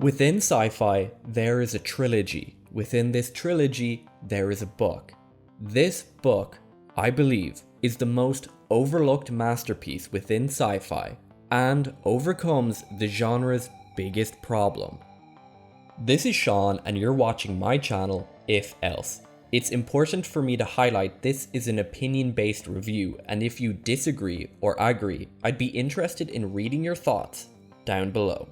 Within sci-fi, there is a trilogy. Within this trilogy, there is a book. This book, I believe, is the most overlooked masterpiece within sci-fi and overcomes the genre's biggest problem. This is Sean and you're watching my channel, If Else. It's important for me to highlight this is an opinion-based review, and if you disagree or agree, I'd be interested in reading your thoughts down below.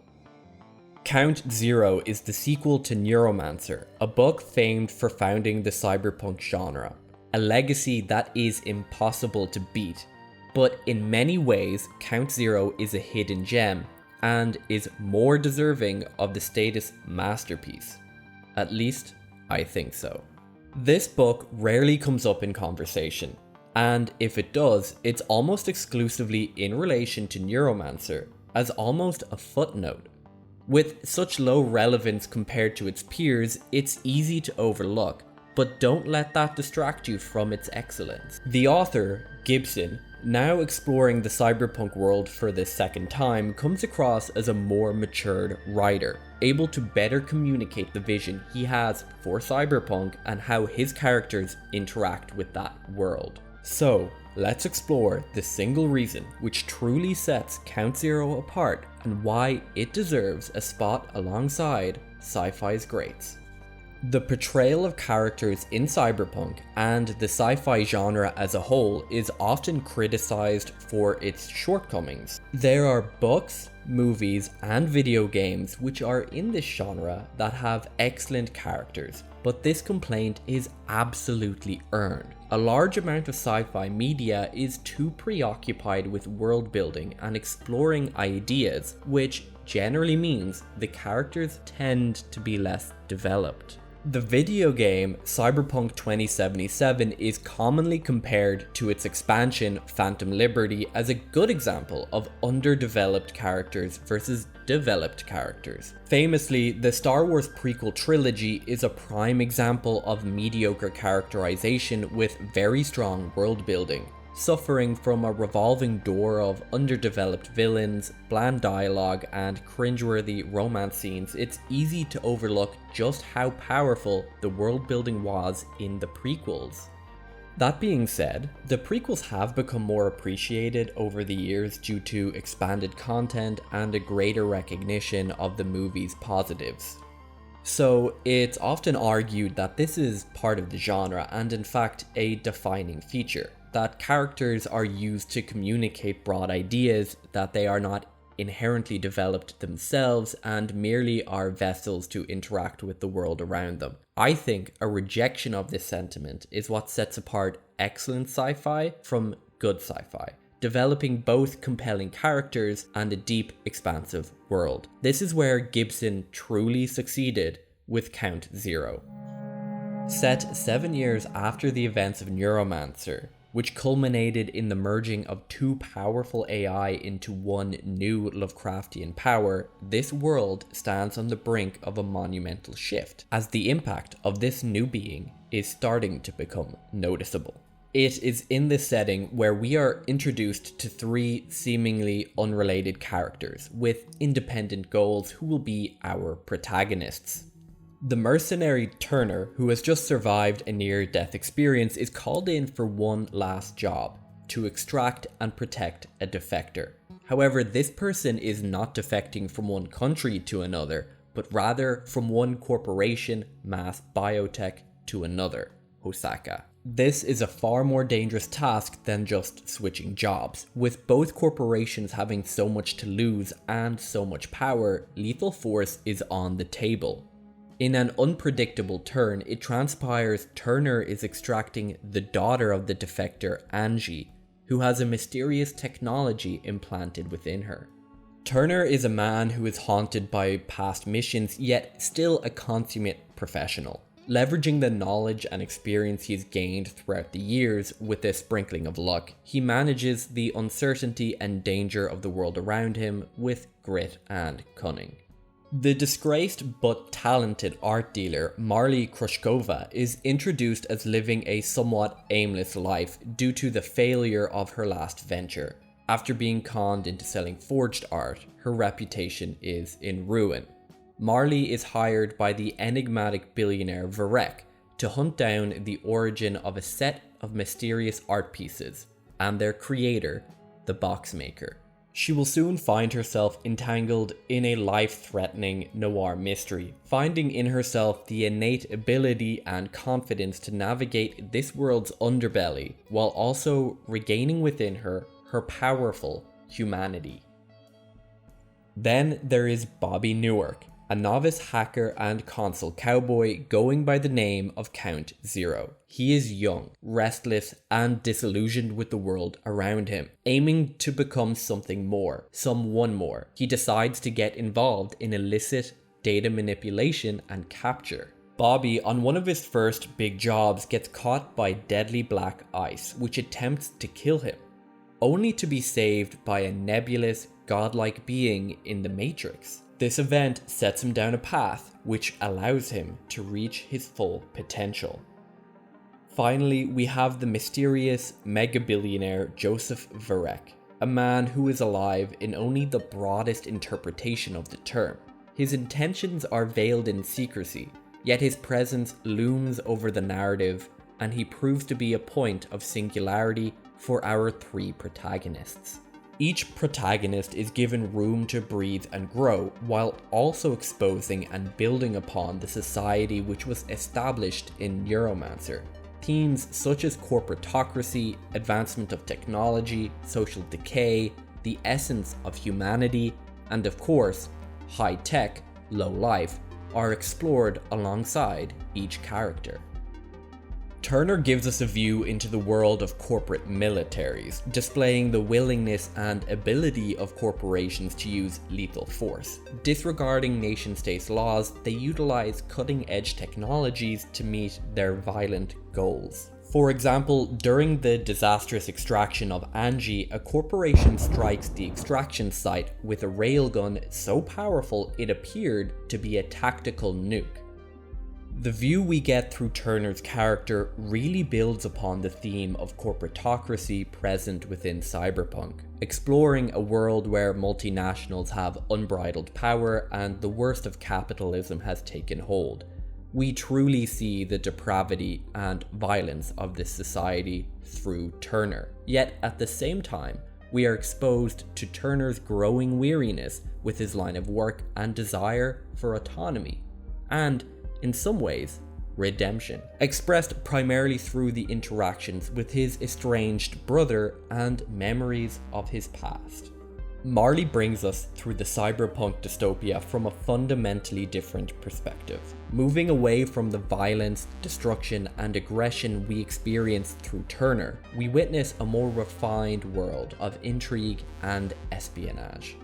Count Zero is the sequel to Neuromancer, a book famed for founding the cyberpunk genre, a legacy that is impossible to beat. But in many ways, Count Zero is a hidden gem, and is more deserving of the status masterpiece. At least, I think so. This book rarely comes up in conversation, and if it does, it's almost exclusively in relation to Neuromancer, as almost a footnote. With such low relevance compared to its peers, it's easy to overlook, but don't let that distract you from its excellence. The author, Gibson, now exploring the cyberpunk world for the second time, comes across as a more matured writer, able to better communicate the vision he has for cyberpunk and how his characters interact with that world. So, let's explore the single reason which truly sets Count Zero apart and why it deserves a spot alongside sci-fi's greats. The portrayal of characters in cyberpunk and the sci-fi genre as a whole is often criticized for its shortcomings. There are books, movies, and video games which are in this genre that have excellent characters, but this complaint is absolutely earned. A large amount of sci-fi media is too preoccupied with world building and exploring ideas, which generally means the characters tend to be less developed. The video game Cyberpunk 2077 is commonly compared to its expansion Phantom Liberty as a good example of underdeveloped characters versus developed characters. Famously, the Star Wars prequel trilogy is a prime example of mediocre characterization with very strong world building. Suffering from a revolving door of underdeveloped villains, bland dialogue, and cringeworthy romance scenes, it's easy to overlook just how powerful the world building was in the prequels. That being said, the prequels have become more appreciated over the years due to expanded content and a greater recognition of the movie's positives. So it's often argued that this is part of the genre and in fact a defining feature, that characters are used to communicate broad ideas, that they are not inherently developed themselves and merely are vessels to interact with the world around them. I think a rejection of this sentiment is what sets apart excellent sci-fi from good sci-fi, developing both compelling characters and a deep, expansive world. This is where Gibson truly succeeded with Count Zero. Set 7 years after the events of Neuromancer, which culminated in the merging of two powerful AI into one new Lovecraftian power, this world stands on the brink of a monumental shift, as the impact of this new being is starting to become noticeable. It is in this setting where we are introduced to three seemingly unrelated characters with independent goals who will be our protagonists. The mercenary Turner, who has just survived a near-death experience, is called in for one last job: to extract and protect a defector. However, this person is not defecting from one country to another, but rather from one corporation, mass biotech, to another, Osaka. This is a far more dangerous task than just switching jobs. With both corporations having so much to lose and so much power, lethal force is on the table. In an unpredictable turn, it transpires Turner is extracting the daughter of the defector, Angie, who has a mysterious technology implanted within her. Turner is a man who is haunted by past missions, yet still a consummate professional. Leveraging the knowledge and experience he's gained throughout the years with a sprinkling of luck, he manages the uncertainty and danger of the world around him with grit and cunning. The disgraced but talented art dealer Marley Krushkova is introduced as living a somewhat aimless life due to the failure of her last venture. After being conned into selling forged art, her reputation is in ruin. Marley is hired by the enigmatic billionaire Varek to hunt down the origin of a set of mysterious art pieces and their creator, the Boxmaker. She will soon find herself entangled in a life-threatening noir mystery, finding in herself the innate ability and confidence to navigate this world's underbelly, while also regaining within her her powerful humanity. Then there is Bobby Newark, a novice hacker and console cowboy going by the name of Count Zero. He is young, restless, and disillusioned with the world around him. Aiming to become something more, someone more, he decides to get involved in illicit data manipulation and capture. Bobby, on one of his first big jobs, gets caught by deadly black ice, which attempts to kill him, only to be saved by a nebulous, godlike being in the Matrix. This event sets him down a path which allows him to reach his full potential. Finally, we have the mysterious mega-billionaire Joseph Varek, a man who is alive in only the broadest interpretation of the term. His intentions are veiled in secrecy, yet his presence looms over the narrative, and he proves to be a point of singularity for our three protagonists. Each protagonist is given room to breathe and grow, while also exposing and building upon the society which was established in Neuromancer. Themes such as corporatocracy, advancement of technology, social decay, the essence of humanity, and of course, high tech, low life, are explored alongside each character. Turner gives us a view into the world of corporate militaries, displaying the willingness and ability of corporations to use lethal force. Disregarding nation-state laws, they utilize cutting-edge technologies to meet their violent goals. For example, during the disastrous extraction of Angie, a corporation strikes the extraction site with a railgun so powerful it appeared to be a tactical nuke. The view we get through Turner's character really builds upon the theme of corporatocracy present within Cyberpunk, exploring a world where multinationals have unbridled power and the worst of capitalism has taken hold. We truly see the depravity and violence of this society through Turner. Yet at the same time, we are exposed to Turner's growing weariness with his line of work and desire for autonomy, and in some ways, redemption, expressed primarily through the interactions with his estranged brother and memories of his past. Marley brings us through the cyberpunk dystopia from a fundamentally different perspective. Moving away from the violence, destruction, and aggression we experience through Turner, we witness a more refined world of intrigue and espionage.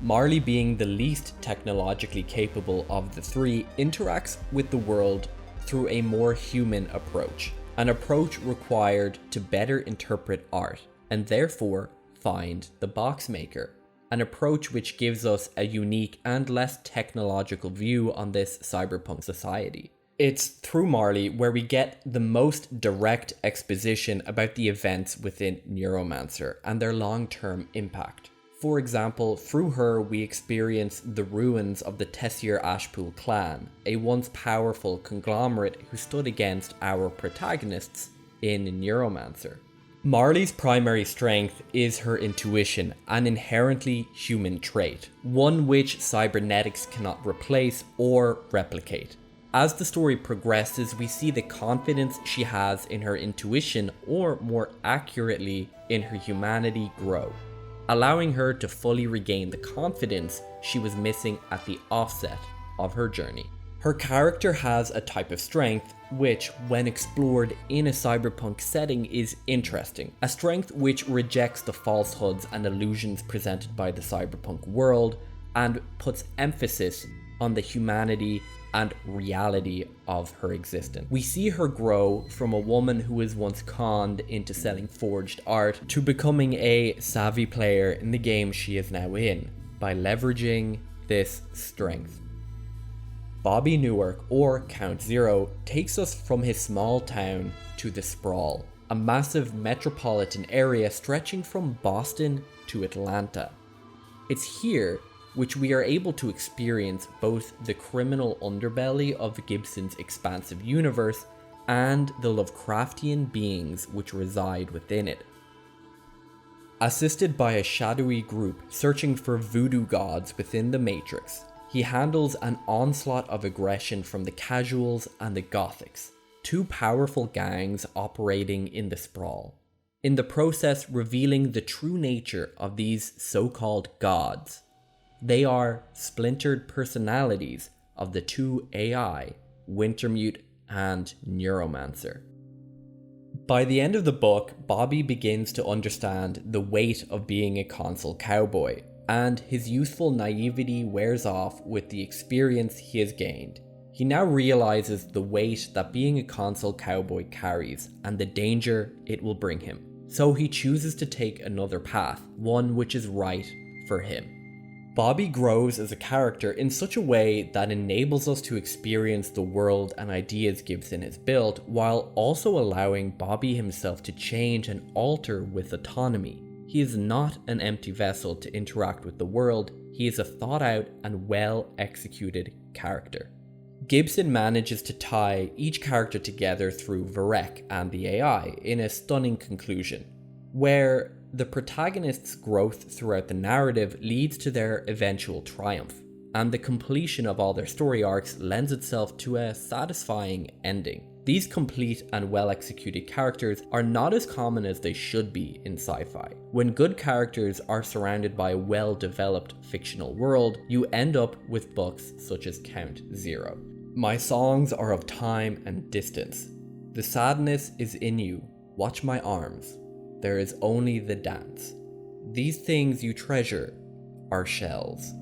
Marley, being the least technologically capable of the three, interacts with the world through a more human approach, an approach required to better interpret art, and therefore find the Boxmaker, an approach which gives us a unique and less technological view on this cyberpunk society. It's through Marley where we get the most direct exposition about the events within Neuromancer and their long-term impact. For example, through her we experience the ruins of the Tessier Ashpool clan, a once powerful conglomerate who stood against our protagonists in Neuromancer. Marley's primary strength is her intuition, an inherently human trait, one which cybernetics cannot replace or replicate. As the story progresses, we see the confidence she has in her intuition, or more accurately, in her humanity, grow, allowing her to fully regain the confidence she was missing at the offset of her journey. Her character has a type of strength which, when explored in a cyberpunk setting, is interesting. A strength which rejects the falsehoods and illusions presented by the cyberpunk world and puts emphasis on the humanity and reality of her existence. We see her grow from a woman who was once conned into selling forged art to becoming a savvy player in the game she is now in by leveraging this strength. Bobby Newark, or Count Zero, takes us from his small town to the Sprawl, a massive metropolitan area stretching from Boston to Atlanta. It's here which we are able to experience both the criminal underbelly of Gibson's expansive universe and the Lovecraftian beings which reside within it. Assisted by a shadowy group searching for voodoo gods within the Matrix, he handles an onslaught of aggression from the Casuals and the Gothics, two powerful gangs operating in the Sprawl, in the process revealing the true nature of these so-called gods. They are splintered personalities of the two AI, Wintermute and Neuromancer. By the end of the book, Bobby begins to understand the weight of being a console cowboy, and his youthful naivety wears off with the experience he has gained. He now realizes the weight that being a console cowboy carries and the danger it will bring him. So he chooses to take another path, one which is right for him. Bobby grows as a character in such a way that enables us to experience the world and ideas Gibson has built, while also allowing Bobby himself to change and alter with autonomy. He is not an empty vessel to interact with the world, he is a thought out and well executed character. Gibson manages to tie each character together through Varek and the AI in a stunning conclusion, where the protagonist's growth throughout the narrative leads to their eventual triumph, and the completion of all their story arcs lends itself to a satisfying ending. These complete and well-executed characters are not as common as they should be in sci-fi. When good characters are surrounded by a well-developed fictional world, you end up with books such as Count Zero. My songs are of time and distance. The sadness is in you. Watch my arms. There is only the dance. These things you treasure are shells.